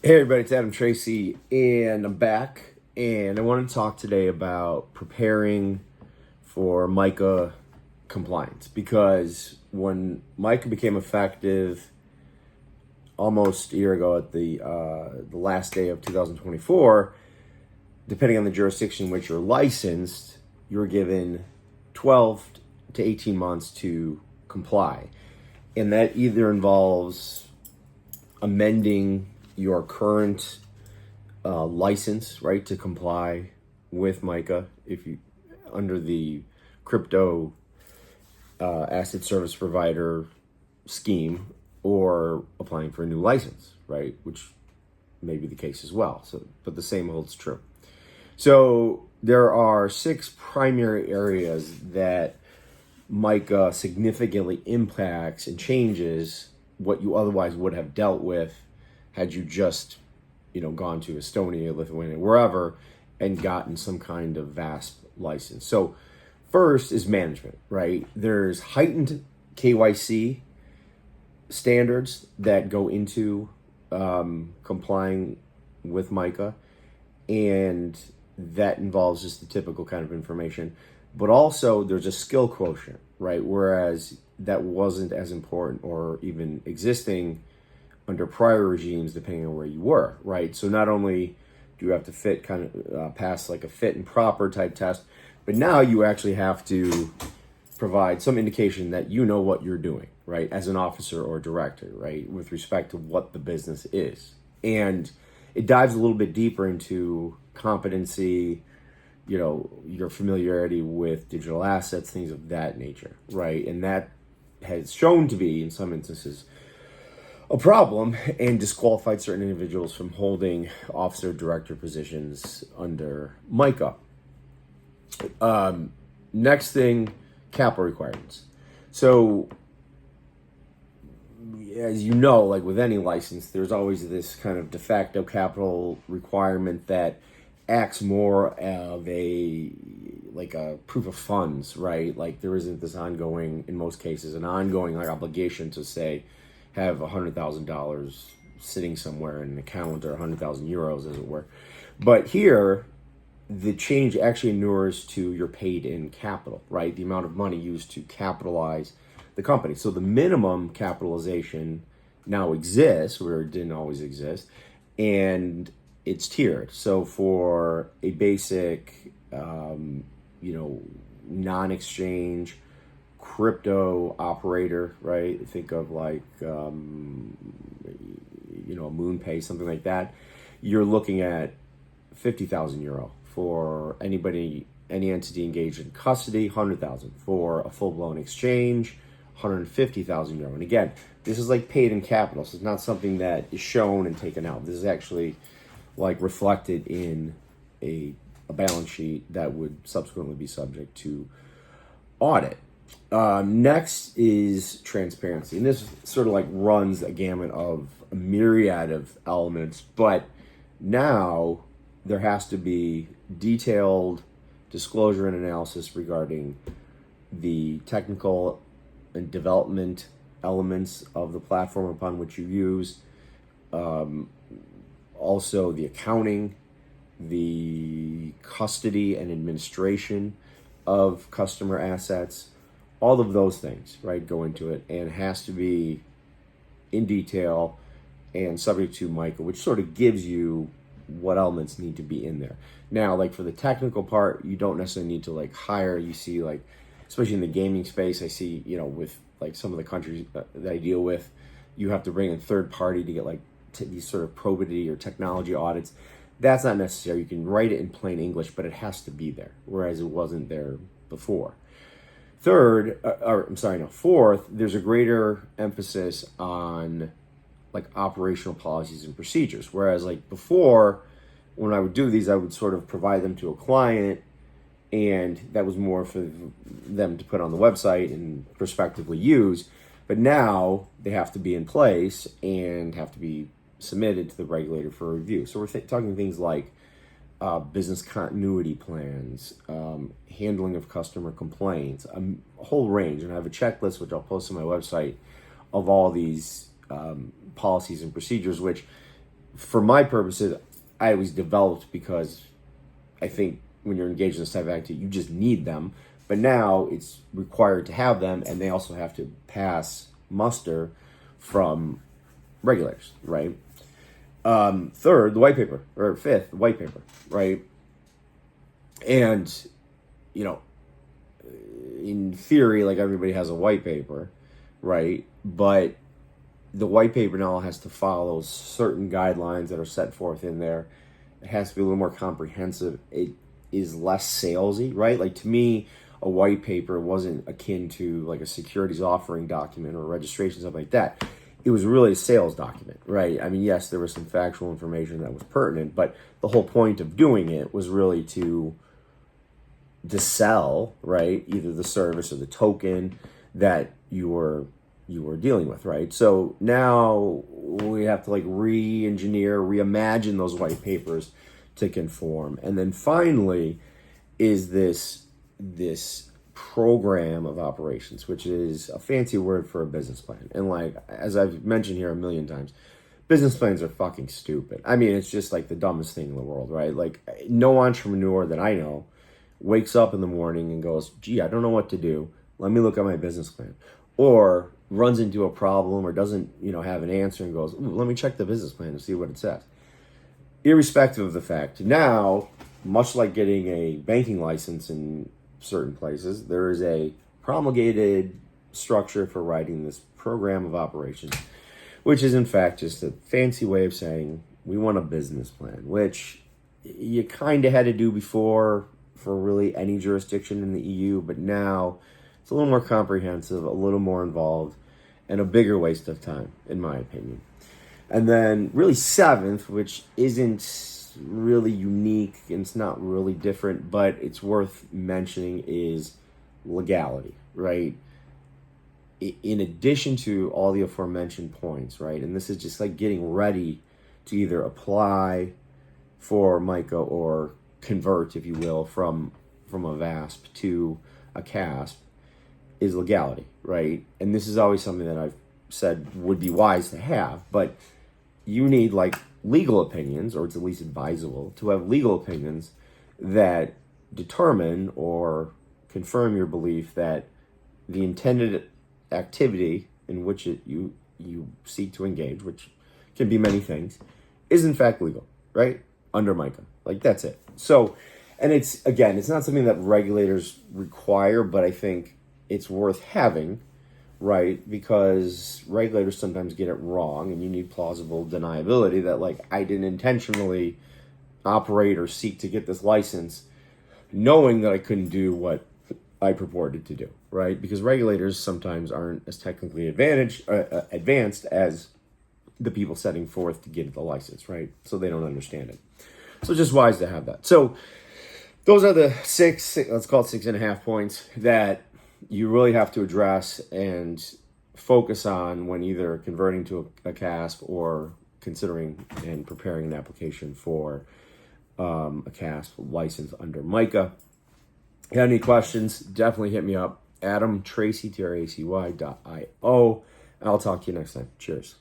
Hey everybody, it's Tracy, and I'm back. And I want to talk today about preparing for MiCA compliance because when MiCA became effective almost a year ago at the last day of 2024, depending on the jurisdiction in which you're licensed, you're given 12 to 18 months to comply, and that either involves amending your current license, right, to comply with MiCA if you under the crypto asset service provider scheme, or applying for a new license, right, which may be the case as well. So, but the same holds true. So there are 6 primary areas that MiCA significantly impacts and changes what you otherwise would have dealt with had you just, gone to Estonia, Lithuania, wherever, and gotten some kind of VASP license. So first is management, right? There's heightened KYC standards that go into complying with MiCA, and that involves just the typical kind of information. But also there's a skill quotient, right? Whereas that wasn't as important or even existing under prior regimes, depending on where you were, right? So not only do you have to pass like a fit and proper type test, but now you actually have to provide some indication that you know what you're doing, right? As an officer or director, right? With respect to what the business is. And it dives a little bit deeper into competency, your familiarity with digital assets, things of that nature, right? And that has shown to be, in some instances, a problem and disqualified certain individuals from holding officer director positions under MiCA. Next thing, capital requirements. So, as you know, like with any license, there's always this kind of de facto capital requirement that acts more of a proof of funds, right? Like there isn't this ongoing, in most cases, an ongoing obligation to say have $100,000 sitting somewhere in an account, or 100,000 euros, as it were. But here, the change actually inures to your paid in capital, right? The amount of money used to capitalize the company. So the minimum capitalization now exists where it didn't always exist, and it's tiered. So for a basic, non-exchange crypto operator, right? Think of like, MoonPay, something like that. You're looking at 50,000 euro. For any entity engaged in custody, 100,000. For a full-blown exchange, 150,000 euro. And again, this is like paid in capital, so it's not something that is shown and taken out. This is actually like reflected in a balance sheet that would subsequently be subject to audit. Next is transparency, and this sort of like runs a gamut of a myriad of elements, but now there has to be detailed disclosure and analysis regarding the technical and development elements of the platform upon which you use, also the accounting, the custody and administration of customer assets, all of those things, right, go into it, and it has to be in detail and subject to MiCA, which sort of gives you what elements need to be in there. Now, like for the technical part, you don't necessarily need to like hire. You see, like, especially in the gaming space, I see, with like some of the countries that I deal with, you have to bring in third party to get like these sort of probity or technology audits. That's not necessary. You can write it in plain English, but it has to be there, whereas it wasn't there before. Fourth, there's a greater emphasis on like operational policies and procedures. Whereas like before, when I would do these, I would sort of provide them to a client, and that was more for them to put on the website and prospectively use. But now they have to be in place and have to be submitted to the regulator for review. So we're talking things like business continuity plans, handling of customer complaints, a whole range. And I have a checklist, which I'll post on my website, of all these policies and procedures, which for my purposes, I was developed because I think when you're engaged in this type of activity, you just need them. But now it's required to have them, and they also have to pass muster from regulators, right? Third, the white paper, or fifth, the white paper, right? And, you know, in theory, like everybody has a white paper, right? But the white paper now has to follow certain guidelines that are set forth in there. It has to be a little more comprehensive. It is less salesy, right? Like to me, a white paper wasn't akin to like a securities offering document or registration, stuff like that. It was really a sales document, right? I mean, yes, there was some factual information that was pertinent, but the whole point of doing it was really to sell, right? Either the service or the token that you were dealing with, right? So now we have to like re-engineer, reimagine those white papers to conform. And then finally is this program of operations, which is a fancy word for a business plan. And like, as I've mentioned here a million times, business plans are fucking stupid. I mean, it's just like the dumbest thing in the world, right? Like no entrepreneur that I know wakes up in the morning and goes, gee, I don't know what to do. Let me look at my business plan. Or runs into a problem or doesn't, have an answer and goes, ooh, let me check the business plan and see what it says. Irrespective of the fact, now, much like getting a banking license in certain places, there is a promulgated structure for writing this program of operations, which is in fact just a fancy way of saying we want a business plan, which you kind of had to do before for really any jurisdiction in the EU, but now it's a little more comprehensive, a little more involved, and a bigger waste of time, in my opinion. And then really seventh, which isn't really unique and it's not really different, but it's worth mentioning, is legality, right? In addition to all the aforementioned points, right? And this is just like getting ready to either apply for MiCA or convert, if you will, from a VASP to a CASP, is legality, right? And this is always something that I've said would be wise to have, but you need like legal opinions, or it's at least advisable to have legal opinions that determine or confirm your belief that the intended activity in which you seek to engage, which can be many things, is in fact legal, right? Under MiCA. Like that's it. So, and it's not something that regulators require, but I think it's worth having, right? Because regulators sometimes get it wrong, and you need plausible deniability that like I didn't intentionally operate or seek to get this license knowing that I couldn't do what I purported to do, right? Because regulators sometimes aren't as technically advanced as the people setting forth to get the license, right? So they don't understand it. So it's just wise to have that. So those are the six, let's call it 6.5 points that you really have to address and focus on when either converting to a CASP or considering and preparing an application for a CASP license under MiCA. If you have any questions, definitely hit me up. Adam, Tracy, Tracy.io. I'll talk to you next time. Cheers.